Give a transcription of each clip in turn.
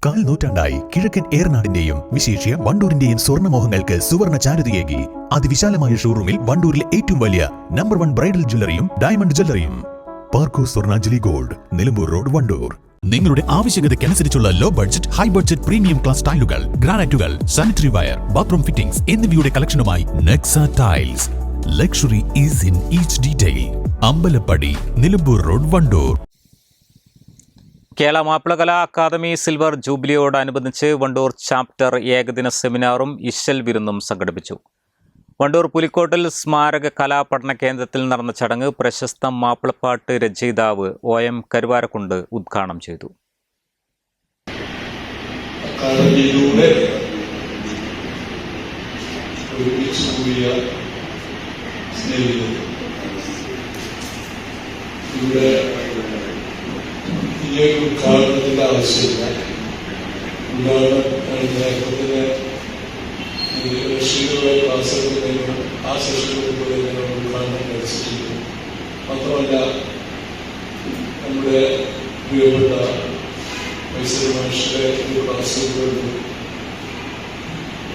കാൽ നൂറ്റാണ്ടായി കിഴക്കൻ ഏറനാടിന്റെയും വിശേഷ്യ വണ്ടൂരിന്റെയും സ്വർണ്ണമോഹങ്ങൾക്ക് സുവർണ ചാരുതയേകി അതിവിശാലമായ ഷോറൂമിൽ വണ്ടൂരിലെ ഏറ്റവും വലിയ നമ്പർ 1 ബ്രൈഡൽ ജ്വല്ലറിയും ഡയമണ്ട് ജ്വല്ലറിയും പാർക്കോ സ്വർണ്ണാഞ്ജലി ഗോൾഡ്, നിലമ്പൂർ റോഡ്, വണ്ടൂർ. നിങ്ങളുടെ ആവശ്യകതയ്ക്കനുസരിച്ചുള്ള low budget, high budget premium class ടൈലുകൾ, ഗ്രാനൈറ്റുകൾ, സാനിറ്ററി വയർ, ബാത്റൂം ഫിറ്റിംഗ്സ് എന്നിവയുടെ കളക്ഷനുമായി Nexa tiles. Luxury is in each detail. Ambalappadi, Nilambur road, Wandoor. Kerala Mappilakala academy silver ജൂബിലിയോടനുബന്ധിച്ച് വണ്ടൂർ ചാപ്റ്റർ ഏകദിന സെമിനാറും ഇശൽ വിരുന്നും സംഘടിപ്പിച്ചു. വണ്ടൂർ പുലിക്കോട്ടിൽ സ്മാരക കലാപഠന കേന്ദ്രത്തിൽ നടന്ന ചടങ്ങ് പ്രശസ്ത മാപ്പിളപ്പാട്ട് രചയിതാവ് OM കരുവാരക്കുണ്ട് ഉദ്ഘാടനം ചെയ്തു. ഉദ്ഘാടനത്തിന്റെ ആവശ്യമില്ല. ക്ലാസ്സുകൾ ആ സെഷനുകൾ ഉദ്ഘാടനം കഴിച്ചിട്ടുണ്ട്. മാത്രമല്ല, നമ്മുടെ പ്രിയപ്പെട്ട മനുഷ്യരെ ക്ലാസ്സുകളുണ്ട്.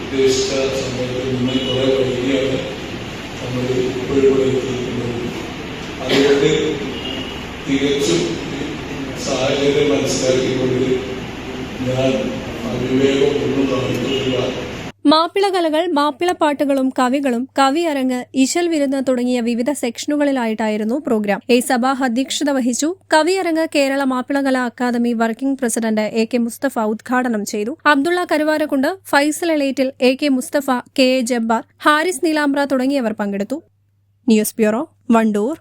ഉദ്ദേശിച്ച സമയത്ത് നിന്ന് കുറെ വൈകിയാണ് നമ്മൾ ഇപ്പോഴും എത്തിയിരിക്കുന്നത്. അതുകൊണ്ട് തികച്ചും സാഹചര്യം മനസ്സിലാക്കിക്കൊണ്ട് ഞാൻ അവിവേകം ഒന്നും കാണിക്കുന്നില്ല. മാപ്പിളകലകൾ, മാപ്പിളപ്പാട്ടുകളും കവികളും, കവിയരങ്ങ്, ഇശൽ വിരുന്ന് തുടങ്ങിയ വിവിധ സെക്ഷനുകളിലായിട്ടായിരുന്നു പ്രോഗ്രാം. സബാഹ് അധ്യക്ഷത വഹിച്ചു. കവിയരങ്ങ് കേരള മാപ്പിളകലാ അക്കാദമി വർക്കിംഗ് പ്രസിഡന്റ് AK മുസ്തഫ ഉദ്ഘാടനം ചെയ്തു. അബ്ദുള്ള കരുവാരക്കുണ്ട്, ഫൈസൽ എളേറ്റിൽ, AK മുസ്തഫ, KA ജബ്ബാർ, ഹാരിസ് നീലാമ്പ്ര തുടങ്ങിയവർ പങ്കെടുത്തു. News bureau, Wandoor.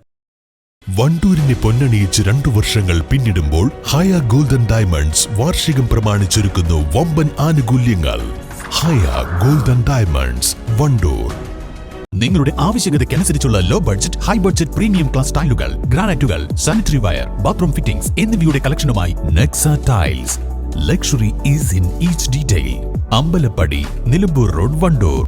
വണ്ടൂരിനെ പൊന്നണിയിച്ച് 2 വർഷങ്ങൾ പിന്നിടുമ്പോൾ ഹയ ഗോൾഡൻ ഡയമണ്ട്സ് വാർഷികം പ്രമാണിച്ചൊരുക്കുന്നു വമ്പൻ ആനുകൂല്യങ്ങൾ. Haya golden diamonds, Wandoor. നിങ്ങളുടെ ആവശ്യകതയ്ക്കനുസരിച്ചുള്ള low budget, high budget premium class ടൈലുകൾ, ഗ്രാനൈറ്റുകൾ, സാനിറ്ററി വയർ, ബാത്റൂം ഫിറ്റിംഗ്സ് എന്നിവയുടെ കളക്ഷനുമായി Nexa tiles. Luxury is in each detail. Ambalappadi, Nilambur road, Wandoor.